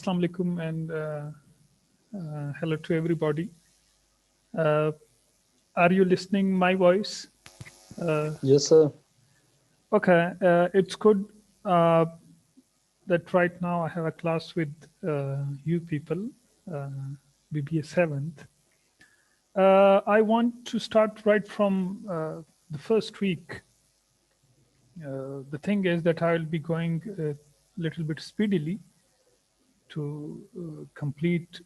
Assalamu alaikum and hello to everybody. Uh, are you listening my voice? Yes, sir. Okay, it's good that right now I have a class with you people, uh, BBA 7th. I want to start right from the first week. The thing is that I will be going a little bit speedily to complete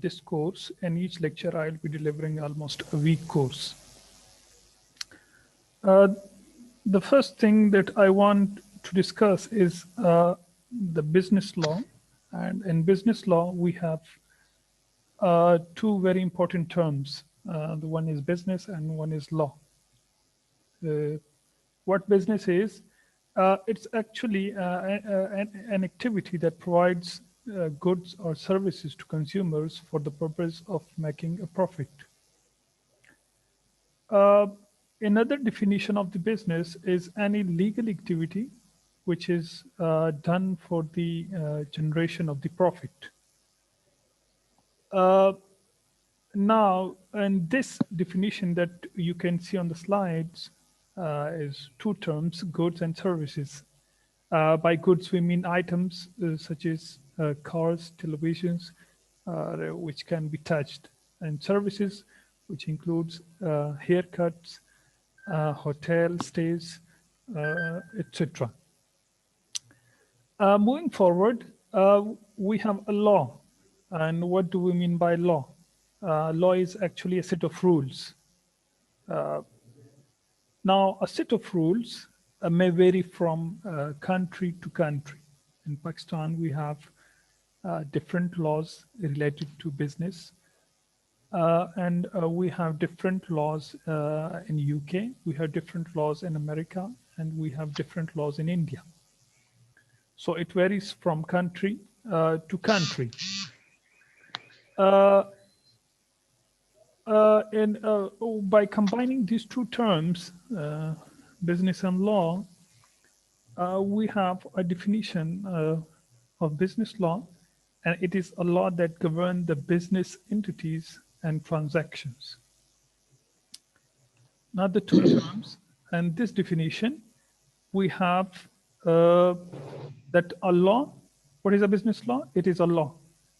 this course, and each lecture I'll be delivering almost a week course. The first thing that I want to discuss is the business law. And in business law, we have two very important terms. The one is business and one is law. What business is? It's actually an activity that provides goods or services to consumers for the purpose of making a profit. Uh, Another definition of the business is any legal activity which is done for the generation of the profit. Uh, Now, and this definition that you can see on the slides is two terms, goods and services. By goods, we mean items such as cars, televisions, which can be touched, and services, which includes haircuts, hotel stays, etc. Moving forward, we have a law. And what do we mean by law? Law is actually a set of rules. Now, a set of rules may vary from country to country. In Pakistan, we have different laws related to business. And we have different laws in UK, we have different laws in America, and we have different laws in India. So it varies from country to country. By combining these two terms, business and law, we have a definition of business law, and it is a law that governs the business entities and transactions. Now, the two terms and this definition, we have that a law. What is a business law? It is a law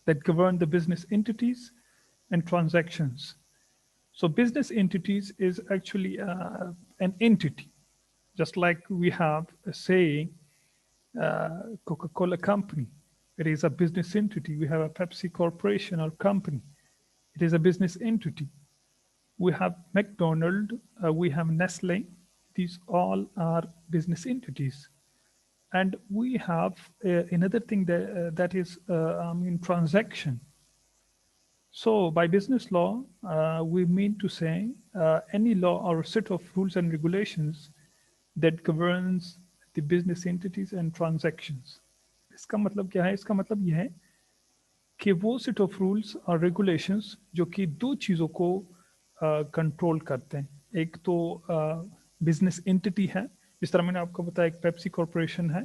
that governs the business entities and transactions. So business entities is actually an entity, just like we have a saying, Coca-Cola company. It is a business entity. We have a Pepsi corporation or company. It is a business entity. We have McDonald's, we have Nestle. These all are business entities. And we have another thing that is transaction. So by business law, we mean to say any law or set of rules and regulations that governs the business entities and transactions. इसका मतलब क्या है? इसका मतलब यह है कि वो set of rules और regulations जो कि दो चीज़ों को कंट्रोल करते हैं. एक तो बिजनेस एंटिटी है, जिस तरह मैंने आपको बताया एक पेप्सी कॉरपोरेशन है,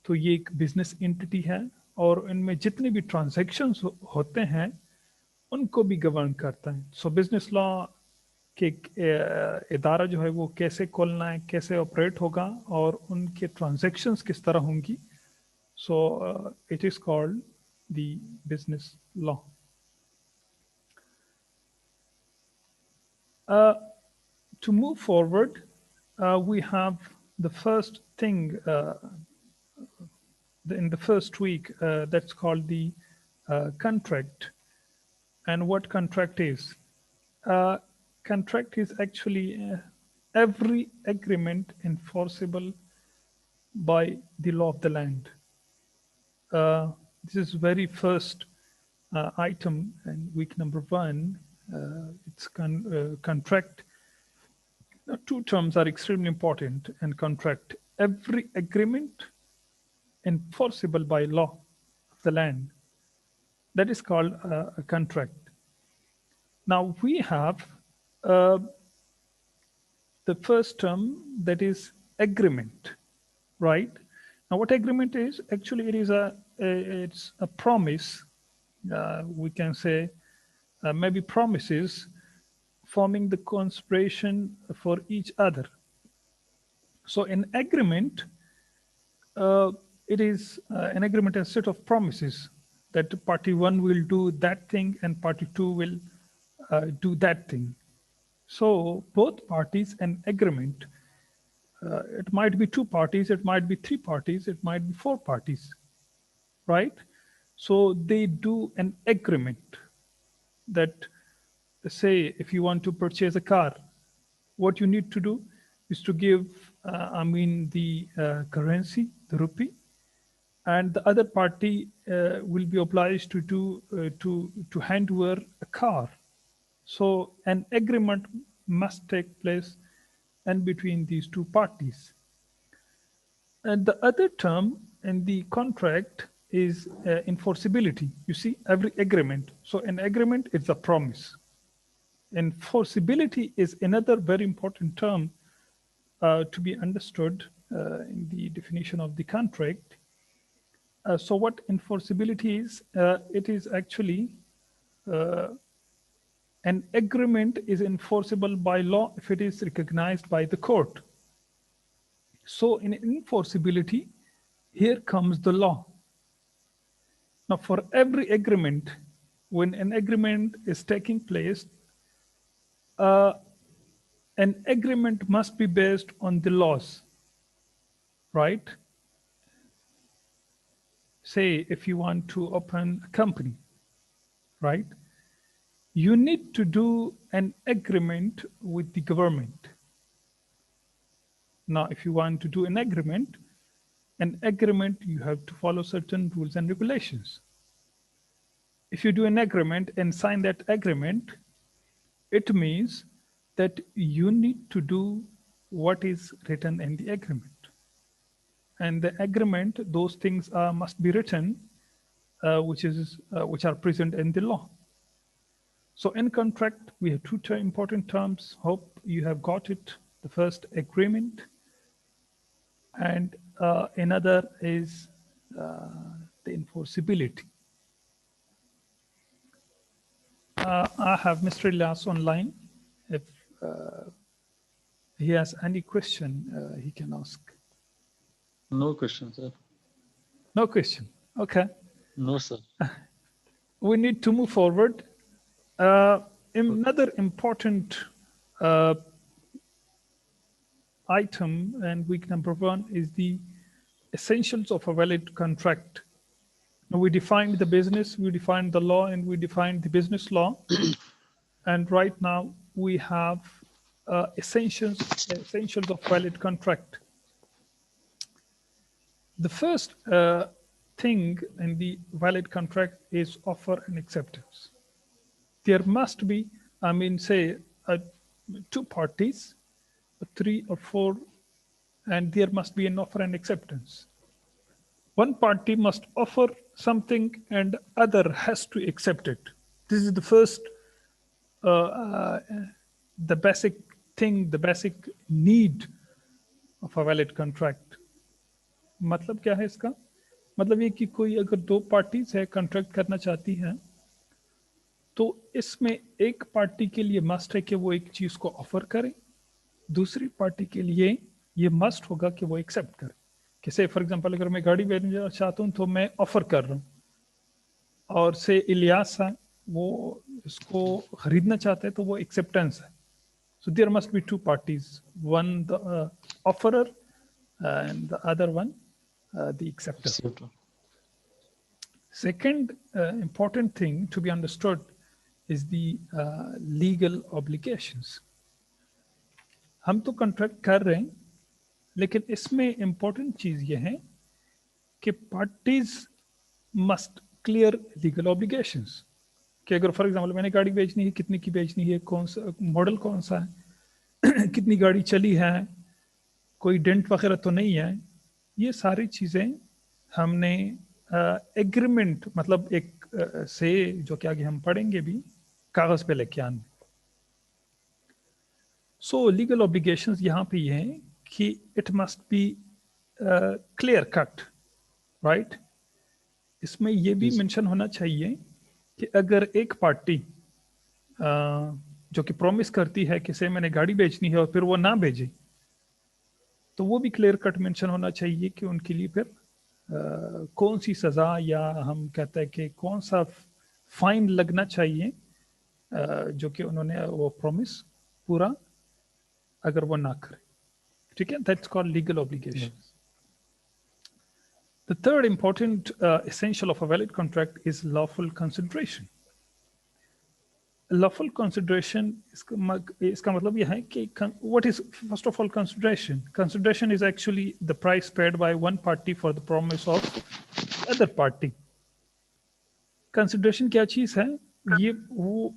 तो ये एक बिजनेस एंटिटी है और इनमें जितने भी ट्रांजैक्शंस होते हैं उनको भी गवर्न करता है. सो बिजनेस लॉ के इदारा जो है वो कैसे खोलना है, कैसे ऑपरेट होगा और उनके ट्रांजैक्शंस किस तरह होंगी. So it is called the business law. To move forward, we have the first thing in the first week that's called the contract. And what contract is? Contract is actually every agreement enforceable by the law of the land. This is very first item in week number 1. It's contract. Now, two terms are extremely important in contract. Every agreement enforceable by law of the land. That is called a contract. Now we have the first term, that is agreement, right? Now, what agreement is? Actually, it is it's a promise. We can say maybe promises forming the conspiration for each other. So an agreement, it is an agreement, a set of promises that party one will do that thing and party two will do that thing. So both parties an agreement. It might be two parties, it might be three parties, it might be four parties, right? So they do an agreement that, say, if you want to purchase a car, what you need to do is to give, the currency, the rupee, and the other party will be obliged to do to hand over a car. So an agreement must take place in between these two parties. And the other term in the contract is enforceability. You see, every agreement. So an agreement is a promise. Enforceability is another very important term to be understood in the definition of the contract. So what enforceability is? It is actually an agreement is enforceable by law if it is recognized by the court. So in enforceability, here comes the law. Now, for every agreement, when an agreement is taking place, an agreement must be based on the laws, right? Say, if you want to open a company, right? You need to do an agreement with the government. Now, if you want to do an agreement, you have to follow certain rules and regulations. If you do an agreement and sign that agreement, it means that you need to do what is written in the agreement. And the agreement, those things must be written, which are present in the law. So in contract, we have two important terms. Hope you have got it. The first, agreement, and another is the enforceability. I have Mr. Ilyas online. If he has any question, he can ask. No question, sir. No question. Okay. No, sir. We need to move forward. Another important item and week number one is the essentials of a valid contract. Now, we defined the business, we defined the law, and we defined the business law. And right now we have essentials of valid contract. The first thing in the valid contract is offer and acceptance. There must be, say, two parties, three or four, and there must be an offer and acceptance. One party must offer something and other has to accept it. This is the first, the basic thing, the basic need of a valid contract. मतलब क्या है इसका? मतलब ये कि कोई अगर दो पार्टीज है कॉन्ट्रैक्ट करना चाहती हैं, तो इसमें एक पार्टी के लिए मस्ट है कि वो एक चीज को ऑफर करे, दूसरी पार्टी के लिए ये मस्ट होगा कि वो एक्सेप्ट करे. जैसे फॉर एग्जांपल अगर मैं गाड़ी बेचना चाहता हूँ तो मैं ऑफर कर रहा हूँ, और से इलियास है वो इसको खरीदना चाहता है तो वो एक्सेप्टेंस है. So there must be two parties, one the offerer and the other one the acceptor. Second important thing to be understood is the legal obligations. हम तो कॉन्ट्रैक्ट कर रहे हैं, लेकिन इसमें इम्पोर्टेंट चीज ये है कि parties must clear legal obligations. कि अगर फॉर एग्जांपल मैंने गाड़ी बेचनी है, कितने की बेचनी है, कौन सा मॉडल, कौन सा है, कितनी गाड़ी चली है, कोई डेंट वगैरह तो नहीं है, ये सारी चीज़ें हमने एग्रीमेंट मतलब एक से जो कि आगे हम पढ़ेंगे भी कागज़ पे लेके आने. सो लीगल ऑब्लिगेशंस यहाँ पे ये हैं कि it must be clear cut, right. इसमें ये भी Yes. मेंशन होना चाहिए कि अगर एक पार्टी जो कि प्रॉमिस करती है कि से मैंने गाड़ी बेचनी है और फिर वो ना भेजे, तो वो भी क्लियर कट मेंशन होना चाहिए कि उनके लिए फिर कौन सी सज़ा, या हम कहते हैं कि कौन सा फाइन लगना चाहिए जो कि उन्होंने वो प्रॉमिस पूरा अगर वो ना करे, ठीक है। That's called legal obligation. Yes. The third important essential of a valid contract is lawful consideration. Lawful consideration इसका मतलब यह है कि what is first of all consideration? Consideration is actually the price paid by one party for the promise of other party. Consideration क्या चीज है? ये वो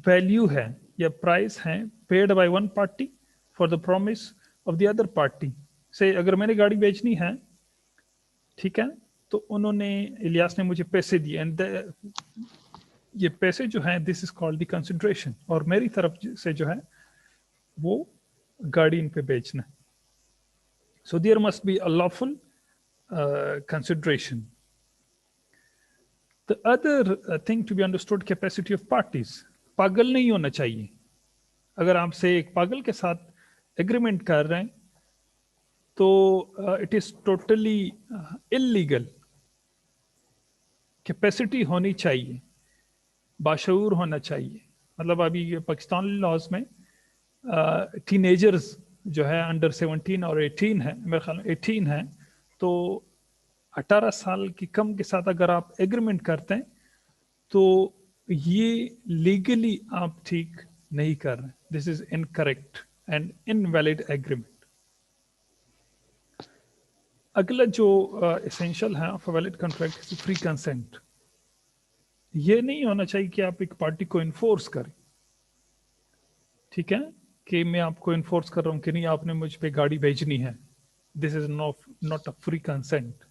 वैल्यू है या प्राइस है paid by one party for the promise of the other party. से अगर मैंने गाड़ी बेचनी है, ठीक है, तो उन्होंने, इलियास ने मुझे पैसे दिए, एंड ये पैसे जो हैं this is called the consideration, और मेरी तरफ से जो है वो गाड़ी इन पे बेचना। So there must be a lawful consideration. The other thing to be understood, capacity of parties. पागल नहीं होना चाहिए। अगर आपसे एक पागल के साथ एग्रीमेंट कर रहे हैं तो it is totally illegal. Capacity होनी चाहिए, बाशऊर होना चाहिए। मतलब अभी पाकिस्तान लॉज में टीनेजर्स जो है अंडर 17 और 18 है, मेरे ख्याल में 18 है, तो 18 साल की कम के साथ अगर आप एग्रीमेंट करते हैं तो ये लीगली आप ठीक नहीं कर रहे। This is incorrect and invalid agreement. अगला जो एसेंशियल है of a valid contract is free consent. ये नहीं होना चाहिए कि आप एक पार्टी को इन्फोर्स करें, ठीक है, कि मैं आपको इन्फोर्स कर रहा हूं कि नहीं आपने मुझ पे गाड़ी भेजनी है। This is not a free consent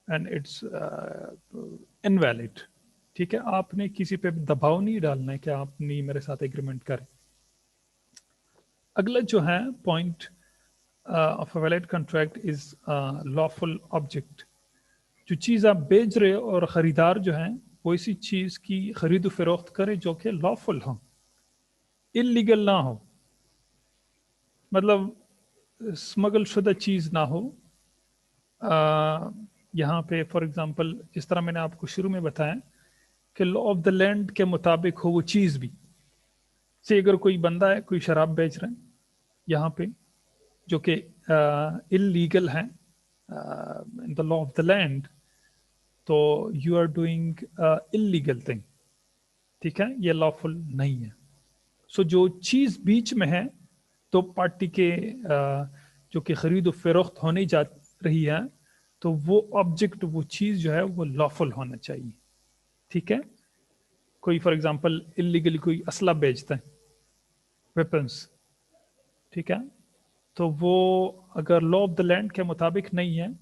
and it's invalid, ठीक है। आपने किसी पे दबाव नहीं डालना है कि आप नहीं मेरे साथ एग्रीमेंट करें। अगला जो है point of a valid contract is lawful object. जो चीज़ आप बेच रहे हो और ख़रीदार जो है वो इसी चीज़ की खरीद फरोख्त करे जो कि लॉफुल हो, इलीगल ना हो, मतलब स्मगल शुदा चीज़ ना हो। यहाँ पे फॉर एग्जांपल जिस तरह मैंने आपको शुरू में बताया कि लॉ ऑफ द लैंड के मुताबिक हो वो चीज़ भी। से अगर कोई बंदा है, कोई शराब बेच रहा है यहाँ पे जो कि इलीगल है in the law of the land, तो you are doing illegal thing, ठीक है, ये लॉफुल नहीं है। सो जो चीज़ बीच में है तो पार्टी के जो कि खरीद फरोख्त होने जा रही है, तो वो ऑब्जेक्ट, वो चीज़ जो है वो लॉफुल होना चाहिए, ठीक है। कोई फॉर एग्जांपल इलीगली कोई असला बेचता है, वेपन्स, ठीक है, तो वो अगर लॉ ऑफ द लैंड के मुताबिक नहीं है,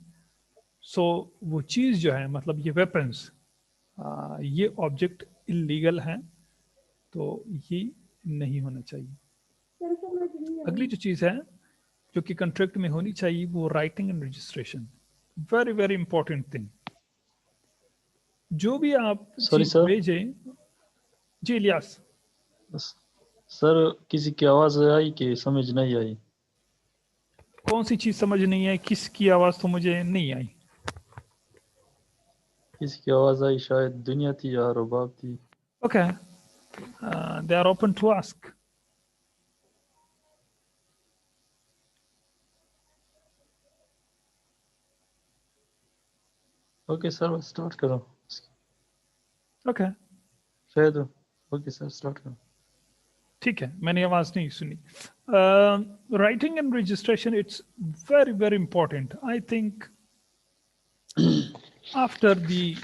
सो वो चीज़ जो है मतलब ये वेपन्स, ये ऑब्जेक्ट इलीगल है, तो ये नहीं होना चाहिए। अगली जो चीज़ है जो कि कॉन्ट्रैक्ट में होनी चाहिए वो writing and registration. Very very important thing. जो भी आप Sorry, चीज sir. भेजें, जी इलियास। सर किसी की आवाज आई कि समझ नहीं आई? कौन सी चीज समझ नहीं आई? किसकी आवाज तो मुझे नहीं आई। किसी की आवाज आई, शायद दुनिया थी या रुबाब थी। Okay, they are open to ask. Okay sir, start करो। ओके, शायद ओके सर, स्टार्ट करो। ठीक है, मैंने आवाज नहीं सुनी। Writing and registration, it's very very important. I think after the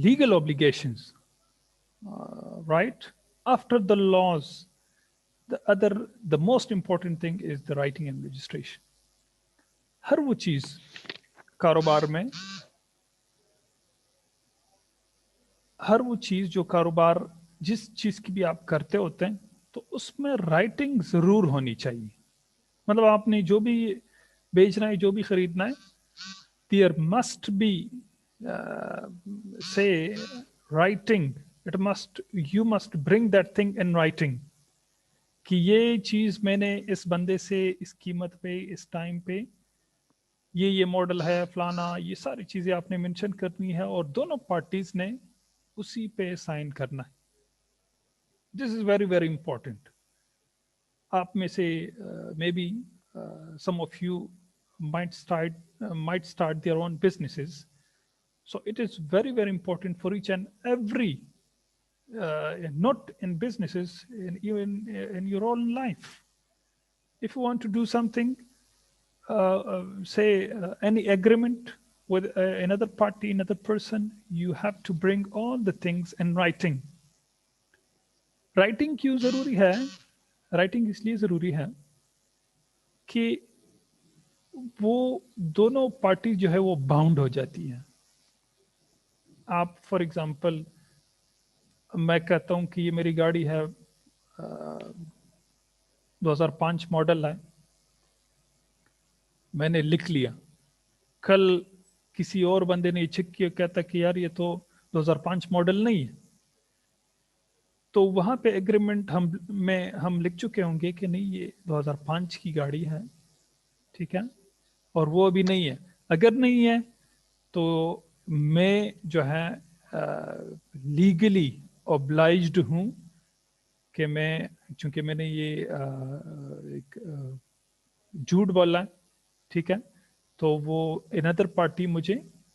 legal obligations, right? After the laws, the most important thing is the writing and registration. हर वो चीज कारोबार में, हर वो चीज जो कारोबार जिस चीज की भी आप करते होते हैं, तो उसमें राइटिंग जरूर होनी चाहिए। मतलब आपने जो भी बेचना है जो भी खरीदना है, there must be say writing, you must bring that thing in writing कि ये चीज मैंने इस बंदे से इस कीमत पे इस टाइम पे ये मॉडल है फलाना, ये सारी चीजें आपने मेंशन करनी है और दोनों पार्टीज ने उसी पे साइन करना है. This is very very important. आप में से may be some of you might start their own businesses, so it is very very important for each and every not in businesses, even in your own life. If you want to do something, say any agreement with another party, another person, you have to bring all the things in writing. Writing क्यों जरूरी है? Writing इसलिए जरूरी है कि वो दोनों party जो है वो बाउंड हो जाती है. आप फॉर एग्जांपल, मैं कहता हूं कि ये मेरी गाड़ी है 2005 मॉडल है, मैंने लिख लिया. कल किसी और बंदे ने चेक किया, कहता कि यार ये तो 2005 मॉडल नहीं है, तो वहां पे एग्रीमेंट हम लिख चुके होंगे कि नहीं ये 2005 की गाड़ी है, ठीक है, और वो अभी नहीं है. अगर नहीं है तो मैं जो है लीगली ऑब्लाइज्ड हूं कि मैं, चूंकि मैंने ये एक झूठ बोला है, ठीक है, तो वो अनदर पार्टी मुझे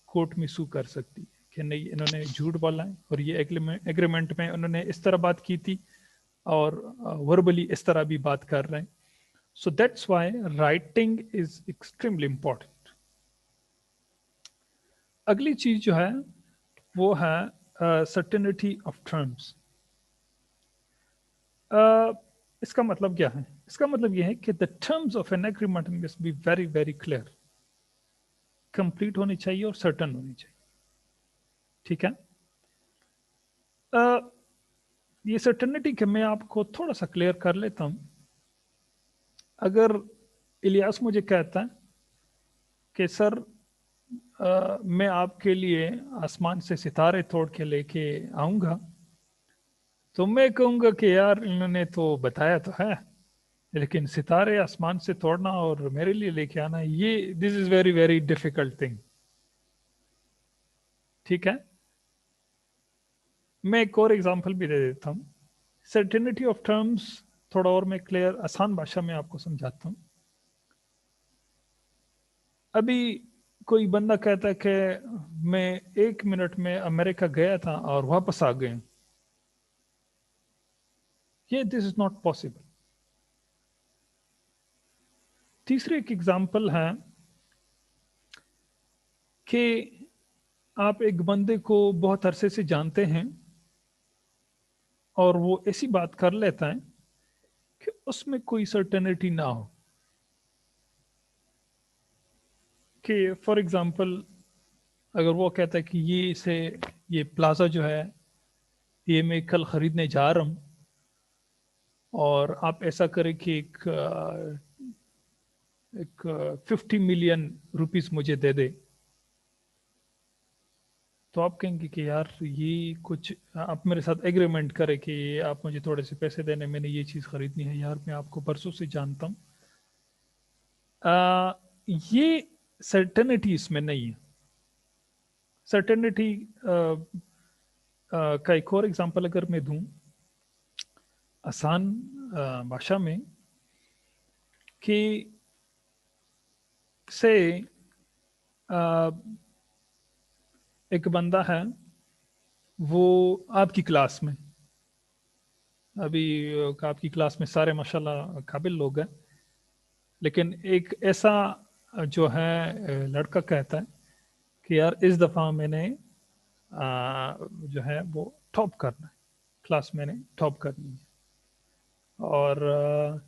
कोर्ट में सू कर सकती है कि नहीं इन्होंने झूठ बोला है और ये एग्रीमेंट में उन्होंने इस तरह बात की थी और वर्बली इस तरह भी बात कर रहे हैं. So that's why writing is extremely important. अगली चीज जो है वो है सर्टेनिटी ऑफ टर्म्स. इसका मतलब क्या है? इसका मतलब यह है कि the terms of an agreement must be very very clear, complete होनी चाहिए और सर्टन होनी चाहिए, ठीक है. ये सर्टेनिटी के मैं आपको थोड़ा सा क्लियर कर लेता हूं. अगर इलियास मुझे कहता है कि सर मैं आपके लिए आसमान से सितारे तोड़ के लेके आऊंगा, तो मैं कहूंगा कि यार इन्होंने तो बताया तो है, लेकिन सितारे आसमान से तोड़ना और मेरे लिए लेके आना, ये this is very very difficult thing, ठीक है. मैं एक और एग्जांपल भी दे देता हूं. सर्टेनिटी ऑफ टर्म्स थोड़ा और मैं क्लियर आसान भाषा में आपको समझाता हूं. अभी कोई बंदा कहता है कि मैं 1 मिनट में अमेरिका गया था और वापस आ गया. ये दिस इज नॉट पॉसिबल. तीसरी एक एग्जांपल है कि आप एक बंदे को बहुत अरसे से जानते हैं और वो ऐसी बात कर लेता है कि उसमें कोई सर्टेनिटी ना हो. कि फॉर एग्जांपल अगर वो कहता है कि ये प्लाजा जो है ये मैं कल खरीदने जा रहा हूं और आप ऐसा करें कि एक 50 मिलियन रुपीस मुझे दे दे, तो आप कहेंगे कि यार ये कुछ, आप मेरे साथ एग्रीमेंट करें कि आप मुझे थोड़े से पैसे देने, मैंने ये चीज़ खरीदनी है. यार मैं आपको बरसों से जानता हूँ. ये सर्टेनिटी इसमें नहीं है. सर्टेनिटी का एक और एग्जांपल अगर मैं दूं आसान भाषा में, कि से एक बंदा है, वो आपकी क्लास में, अभी आपकी क्लास में सारे माशाल्लाह काबिल लोग हैं, लेकिन एक ऐसा जो है लड़का कहता है कि यार इस दफ़ा मैंने जो है वो टॉप करना है, क्लास मैंने टॉप करनी है, और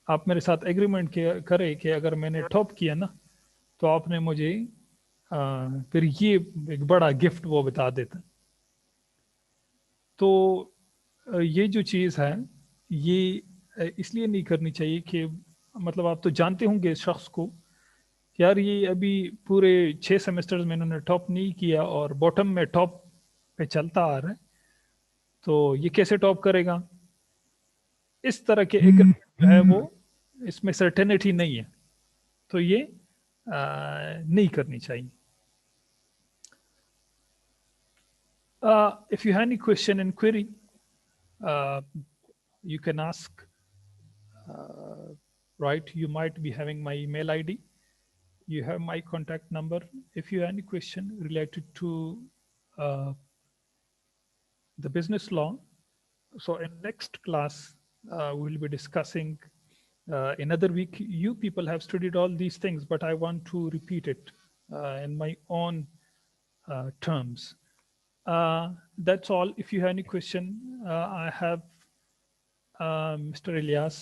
आप मेरे साथ एग्रीमेंट करें कि अगर मैंने टॉप किया ना तो आपने मुझे फिर ये एक बड़ा गिफ्ट वो बता देता. तो ये जो चीज़ है ये इसलिए नहीं करनी चाहिए कि मतलब आप तो जानते होंगे इस शख्स को یار یہ ابھی پورے 6 سیمسٹرز میں انہوں نے ٹاپ نہیں کیا اور باٹم میں ٹاپ پہ چلتا آ رہا ہے، تو یہ کیسے ٹاپ کرے گا؟ اس طرح کے ایک جو ہے وہ اس میں سرٹینٹی نہیں ہے، تو یہ نہیں کرنی چاہیے. If you have any question and query, you can ask. Right, you might be having my email ID. You have my contact number. If you have any question related to the business law, so in next class we'll be discussing. Another week, you people have studied all these things, but I want to repeat it in my own terms. That's all. If you have any question, I have Mr. Ilyas.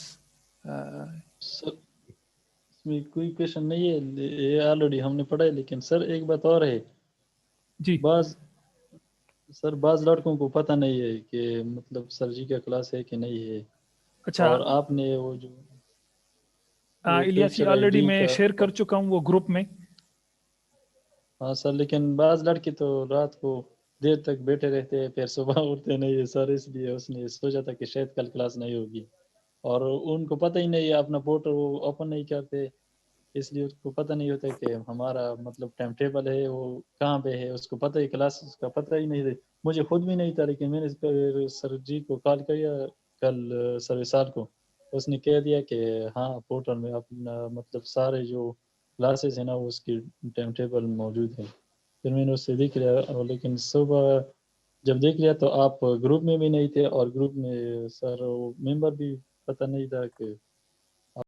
سر اس میں کوئی question نہیں ہے، یہ already ہم نے پڑھا ہے، لیکن سر ایک بات اور ہے. جی بعض لڑکوں کو پتہ نہیں ہے کہ مطلب سر جی کا کلاس ہے کہ نہیں ہے. اچھا اور آپ نے وہ جو الیاسی فیوچر آئی آلریڈی ڈی میں کا، شیئر کر چکا ہوں وہ گروپ میں. ہاں سر، لیکن بعض لڑکے تو رات کو دیر تک بیٹھے رہتے ہیں، پھر صبح اٹھتے نہیں ہے سر. اس لیے اس نے سوچا تھا کہ شاید کل کلاس نہیں ہوگی، اور ان کو پتہ ہی نہیں ہے، اپنا پورٹل وہ اوپن نہیں کرتے، اس لیے اس کو پتہ نہیں ہوتا کہ ہمارا مطلب ٹائم ٹیبل ہے وہ کہاں پہ ہے. اس کو پتہ ہی کلاس کا پتہ ہی نہیں ہے. مجھے خود بھی نہیں تھا، لیکن میں نے سر جی کو کال کیا کل سر وصال کو. اس نے کہہ دیا کہ ہاں پورٹل میں اپنا مطلب سارے جو کلاسز ہیں نا وہ اس کی ٹائم ٹیبل موجود ہے. پھر میں نے اس سے دیکھ لیا، لیکن صبح جب دیکھ لیا تو آپ گروپ میں بھی نہیں تھے، اور گروپ میں سر ممبر بھی پتہ نہیں تھا کہ